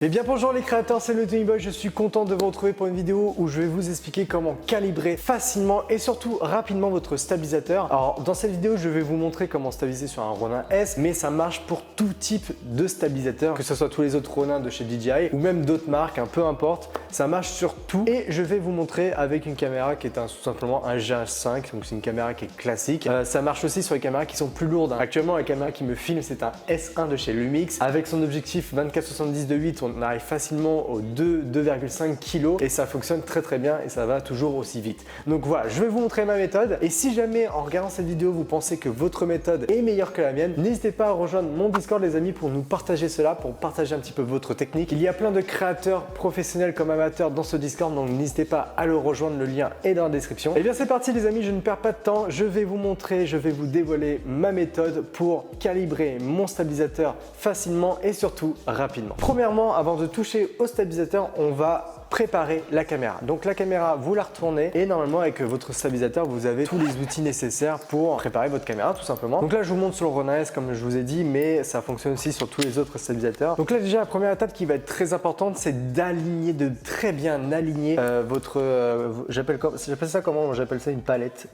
Eh bien bonjour les créateurs, c'est le Tony Boy, je suis content de vous retrouver pour une vidéo où je vais vous expliquer comment calibrer facilement et surtout rapidement votre stabilisateur. Alors dans cette vidéo, je vais vous montrer comment stabiliser sur un Ronin S, mais ça marche pour tout type de stabilisateur, que ce soit tous les autres Ronins de chez DJI ou même d'autres marques, peu importe, ça marche sur tout. Et je vais vous montrer avec une caméra qui est tout simplement un GH5, donc c'est une caméra qui est classique. Ça marche aussi sur les caméras qui sont plus lourdes. Actuellement, la caméra qui me filme, c'est un S1 de chez Lumix. Avec son objectif 24-70 de 8, on arrive facilement aux 2,5 kg et ça fonctionne très bien et ça va toujours aussi vite. Donc voilà, je vais vous montrer ma méthode et si jamais en regardant cette vidéo vous pensez que votre méthode est meilleure que la mienne, n'hésitez pas à rejoindre mon Discord les amis pour nous partager cela, pour partager un petit peu votre technique. Il y a plein de créateurs professionnels comme amateurs dans ce Discord, donc n'hésitez pas à le rejoindre, le lien est dans la description. Et bien c'est parti les amis, je ne perds pas de temps, je vais vous montrer, je vais vous dévoiler ma méthode pour calibrer mon stabilisateur facilement et surtout rapidement. Premièrement, avant de toucher au stabilisateur, on va préparer la caméra. Donc la caméra, vous la retournez et normalement avec votre stabilisateur, vous avez tous les outils nécessaires pour préparer votre caméra tout simplement. Donc là, je vous montre sur le Ronin S comme je vous ai dit, mais ça fonctionne aussi sur tous les autres stabilisateurs. Donc là déjà, la première étape qui va être très importante, c'est d'aligner, de très bien aligner votre... j'appelle ça comment? J'appelle ça une palette.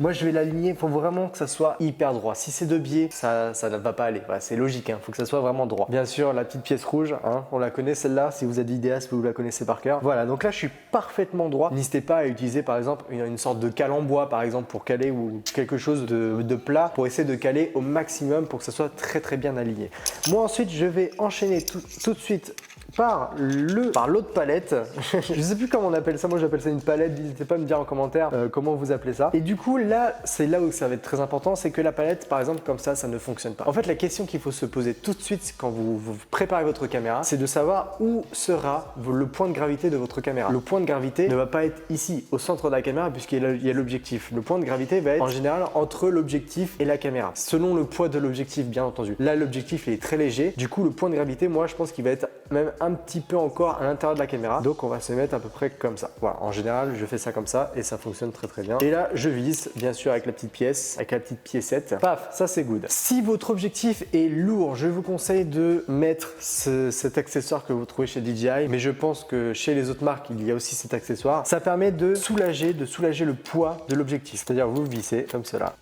Moi, je vais l'aligner, il faut vraiment que ça soit hyper droit. Si c'est de biais, ça ne va pas aller. Voilà, c'est logique, il faut que ça soit vraiment droit. Bien sûr, la petite pièce rouge, on la connaît celle-là. Si vous êtes vidéaste, vous la connaissez par cœur. Voilà, donc là je suis parfaitement droit. N'hésitez pas à utiliser par exemple une sorte de cale en bois par exemple pour caler ou quelque chose de plat pour essayer de caler au maximum pour que ça soit très bien aligné. Moi ensuite je vais enchaîner tout de suite par l'autre palette. Je sais plus comment on appelle ça, moi j'appelle ça une palette, n'hésitez pas à me dire en commentaire comment vous appelez ça. Et du coup là, c'est là où ça va être très important, c'est que la palette par exemple comme ça ne fonctionne pas. En fait la question qu'il faut se poser tout de suite quand vous préparez votre caméra, c'est de savoir où sera le point de gravité de votre caméra. Le point de gravité ne va pas être ici au centre de la caméra puisqu'il y a l'objectif. Le point de gravité va être en général entre l'objectif et la caméra, selon le poids de l'objectif bien entendu. Là l'objectif est très léger, du coup le point de gravité, moi je pense qu'il va être même un petit peu encore à l'intérieur de la caméra, donc on va se mettre à peu près comme ça. Voilà, en général je fais ça comme ça et ça fonctionne très bien. Et là je vise bien sûr avec la petite pièce, avec la petite piécette, paf, ça c'est good. Si votre objectif est lourd, je vous conseille de mettre cet accessoire que vous trouvez chez DJI, mais je pense que chez les autres marques il y a aussi cet accessoire. Ça permet de soulager le poids de l'objectif, c'est-à-dire vous vissez comme cela.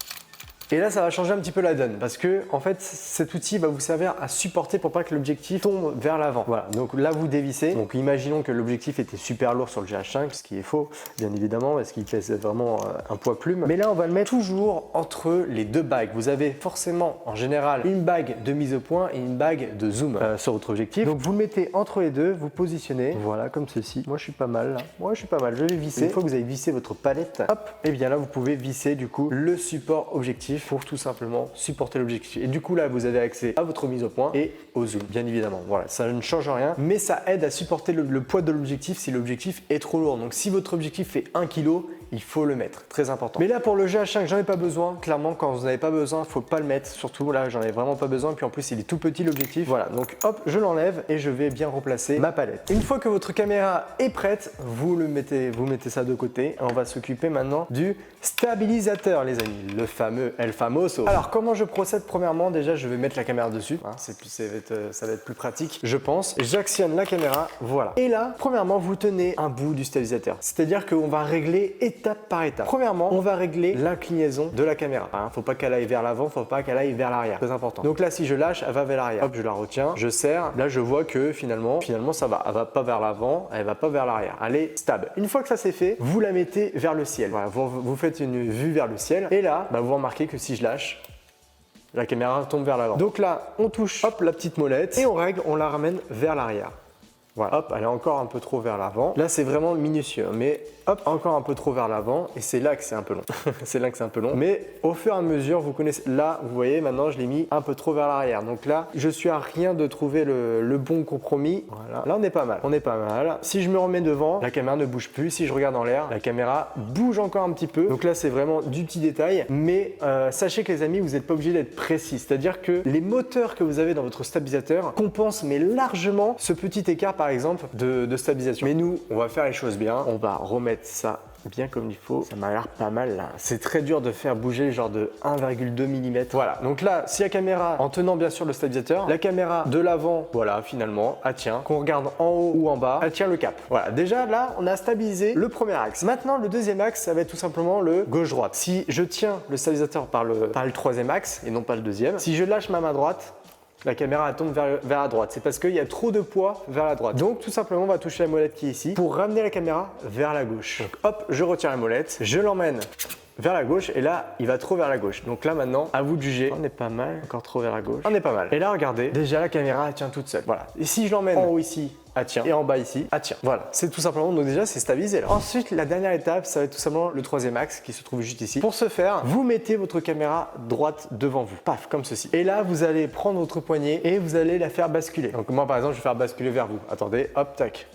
Et là, ça va changer un petit peu la donne parce que en fait, cet outil va vous servir à supporter pour pas que l'objectif tombe vers l'avant. Voilà, donc là, vous dévissez. Donc imaginons que l'objectif était super lourd sur le GH5, ce qui est faux, bien évidemment, parce qu'il pèse vraiment un poids plume. Mais là, on va le mettre toujours entre les deux bagues. Vous avez forcément, en général, une bague de mise au point et une bague de zoom sur votre objectif. Donc vous le mettez entre les deux, vous positionnez, voilà, comme ceci. Moi, je suis pas mal là. Moi, je suis pas mal. Je vais visser. Une fois que vous avez vissé votre palette, hop, et bien là, vous pouvez visser du coup le support objectif pour tout simplement supporter l'objectif. Et du coup là, vous avez accès à votre mise au point et au zoom, bien évidemment. Voilà, ça ne change rien, mais ça aide à supporter le poids de l'objectif si l'objectif est trop lourd. Donc si votre objectif fait 1 kg, il faut le mettre, très important. Mais là pour le GH5, j'en ai pas besoin. Clairement, quand vous n'avez pas besoin, il faut pas le mettre. Surtout là, j'en ai vraiment pas besoin. Puis en plus, il est tout petit l'objectif. Voilà, donc hop, je l'enlève et je vais bien replacer ma palette. Une fois que votre caméra est prête, vous mettez ça de côté. On va s'occuper maintenant du stabilisateur, les amis, le fameux El Famoso. Alors comment je procède? Premièrement, déjà, je vais mettre la caméra dessus. Ça va être plus pratique, je pense. J'actionne la caméra, voilà. Et là, premièrement, vous tenez un bout du stabilisateur. C'est-à-dire qu'on va régler étape par étape. Premièrement, on va régler l'inclinaison de la caméra. Faut pas qu'elle aille vers l'avant, faut pas qu'elle aille vers l'arrière. Très important. Donc là, si je lâche, elle va vers l'arrière. Hop, je la retiens, je serre. Là, je vois que finalement, ça va. Elle va pas vers l'avant, elle va pas vers l'arrière. Elle est stable. Une fois que ça c'est fait, vous la mettez vers le ciel. Voilà, vous faites une vue vers le ciel. Et là, vous remarquez que si je lâche, la caméra tombe vers l'avant. Donc là, on touche hop, la petite molette et on règle, on la ramène vers l'arrière. Voilà, hop, elle est encore un peu trop vers l'avant. Là, c'est vraiment minutieux, mais hop, encore un peu trop vers l'avant et c'est là que c'est un peu long. C'est là que c'est un peu long. Mais au fur et à mesure, vous connaissez. Là, vous voyez, maintenant, je l'ai mis un peu trop vers l'arrière. Donc là, je suis à rien de trouver le bon compromis. Voilà, là, on est pas mal. On est pas mal. Si je me remets devant, la caméra ne bouge plus. Si je regarde en l'air, la caméra bouge encore un petit peu. Donc là, c'est vraiment du petit détail. Mais sachez que les amis, vous n'êtes pas obligé d'être précis. C'est-à-dire que les moteurs que vous avez dans votre stabilisateur compensent mais largement ce petit écart. Par par exemple de stabilisation. Mais nous, on va faire les choses bien. On va remettre ça bien comme il faut. Ça m'a l'air pas mal là. C'est très dur de faire bouger genre de 1,2 mm. Voilà, donc là, si la caméra, en tenant bien sûr le stabilisateur, la caméra de l'avant, voilà, finalement, elle tient. Qu'on regarde en haut ou en bas, elle tient le cap. Voilà, déjà là, on a stabilisé le premier axe. Maintenant, le deuxième axe, ça va être tout simplement le gauche-droite. Si je tiens le stabilisateur par le troisième axe et non pas le deuxième, si je lâche ma main droite, la caméra elle tombe vers la droite. C'est parce qu'il y a trop de poids vers la droite. Donc tout simplement, on va toucher la molette qui est ici pour ramener la caméra vers la gauche. Donc hop, je retire la molette, je l'emmène vers la gauche et là, il va trop vers la gauche. Donc là maintenant, à vous de juger. On est pas mal, encore trop vers la gauche. On est pas mal. Et là, regardez, déjà la caméra elle tient toute seule. Voilà. Et si je l'emmène en haut ici, elle tient. Et en bas ici, elle tient. Voilà, c'est tout simplement, donc déjà c'est stabilisé là. Ensuite, la dernière étape, ça va être tout simplement le troisième axe qui se trouve juste ici. Pour ce faire, vous mettez votre caméra droite devant vous. Paf, comme ceci. Et là, vous allez prendre votre poignée et vous allez la faire basculer. Donc moi par exemple, je vais faire basculer vers vous. Attendez, hop, tac.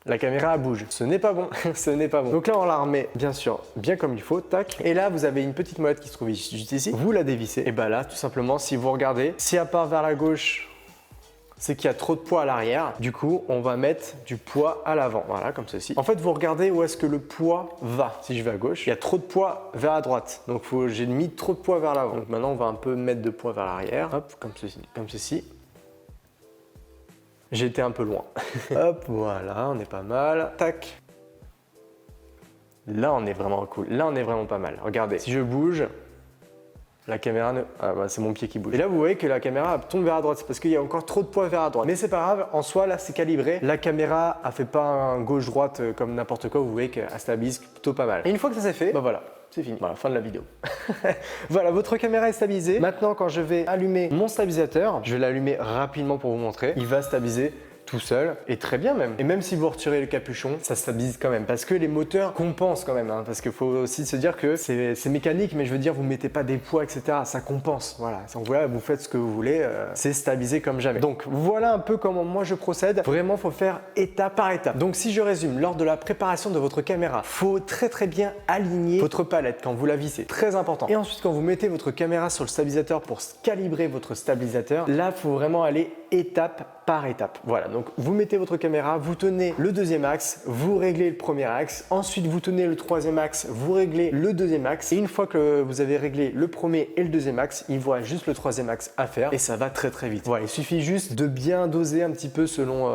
La caméra bouge. Ce n'est pas bon. Ce n'est pas bon. Donc là, on la remet bien sûr bien comme il faut. Tac. Et là, vous avez une petite molette qui se trouve juste ici. Vous la dévissez. Et bah là, tout simplement, si vous regardez, si elle part vers la gauche, c'est qu'il y a trop de poids à l'arrière. Du coup, on va mettre du poids à l'avant. Voilà, comme ceci. En fait, vous regardez où est-ce que le poids va. Si je vais à gauche, il y a trop de poids vers la droite. Donc, j'ai mis trop de poids vers l'avant. Donc maintenant, on va un peu mettre de poids vers l'arrière. Hop, comme ceci. Comme ceci. J'ai été un peu loin. Hop, voilà, on est pas mal. Tac. Là, on est vraiment cool. Là, on est vraiment pas mal. Regardez, si je bouge, la caméra ne... Ah bah, c'est mon pied qui bouge. Et là, vous voyez que la caméra tombe vers la droite. C'est parce qu'il y a encore trop de poids vers la droite. Mais c'est pas grave, en soi, là, c'est calibré. La caméra, elle fait pas un gauche-droite comme n'importe quoi. Vous voyez qu'elle stabilise plutôt pas mal. Et une fois que ça c'est fait, bah voilà. C'est fini. Voilà, fin de la vidéo. Voilà, votre caméra est stabilisée. Maintenant, quand je vais allumer mon stabilisateur, je vais l'allumer rapidement pour vous montrer. Il va stabiliser tout seul et très bien même. Et même si vous retirez le capuchon, ça stabilise quand même parce que les moteurs compensent quand même. Hein, parce qu'il faut aussi se dire que c'est mécanique, mais je veux dire, vous mettez pas des poids, etc. Ça compense. Voilà. Donc voilà, vous faites ce que vous voulez. C'est stabilisé comme jamais. Donc voilà un peu comment moi je procède. Vraiment, faut faire étape par étape. Donc si je résume, lors de la préparation de votre caméra, faut très bien aligner votre palette quand vous la vissez. Très important. Et ensuite, quand vous mettez votre caméra sur le stabilisateur pour calibrer votre stabilisateur, là, faut vraiment aller étape par étape. Voilà, donc vous mettez votre caméra, vous tenez le deuxième axe, vous réglez le premier axe, ensuite vous tenez le troisième axe, vous réglez le deuxième axe, et une fois que vous avez réglé le premier et le deuxième axe, il vous reste juste le troisième axe à faire et ça va très vite. Voilà, il suffit juste de bien doser un petit peu selon,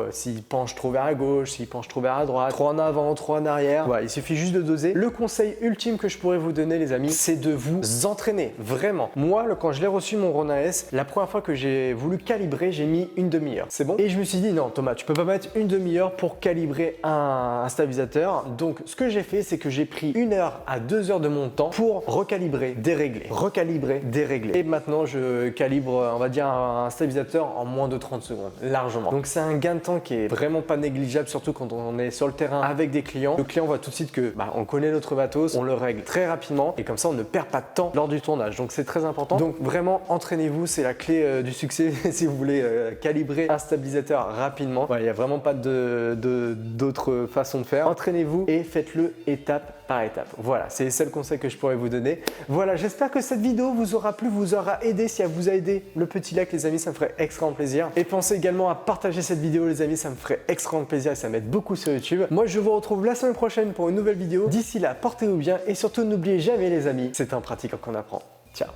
s'il penche trop vers la gauche, s'il penche trop vers la droite, trop en avant, trop en arrière. Voilà, il suffit juste de doser. Le conseil ultime que je pourrais vous donner, les amis, c'est de vous entraîner, vraiment. Moi, quand je l'ai reçu mon Ronin S, la première fois que j'ai voulu calibrer, j'ai mis une demi-heure. C'est bon? Et je me suis dit non Thomas, tu peux pas mettre une demi-heure pour calibrer un stabilisateur. Donc ce que j'ai fait, c'est que j'ai pris 1 heure à 2 heures de mon temps pour recalibrer, dérégler, recalibrer, dérégler. Et maintenant je calibre, on va dire, un stabilisateur en moins de 30 secondes, largement. Donc c'est un gain de temps qui est vraiment pas négligeable, surtout quand on est sur le terrain avec des clients. Le client voit tout de suite que on connaît notre matos, on le règle très rapidement et comme ça on ne perd pas de temps lors du tournage. Donc c'est très important. Donc vraiment entraînez-vous, c'est la clé du succès si vous voulez calibrer un stabilisateur rapidement. Voilà, il n'y a vraiment pas d'autre façon de faire. Entraînez-vous et faites-le étape par étape. Voilà, c'est le seul conseil que je pourrais vous donner. Voilà, j'espère que cette vidéo vous aura plu, vous aura aidé. Si elle vous a aidé, le petit like les amis, ça me ferait extrêmement plaisir. Et pensez également à partager cette vidéo les amis, ça me ferait extrêmement plaisir et ça m'aide beaucoup sur YouTube. Moi je vous retrouve la semaine prochaine pour une nouvelle vidéo. D'ici là, portez-vous bien et surtout n'oubliez jamais les amis, c'est en pratiquant qu'on apprend. Ciao.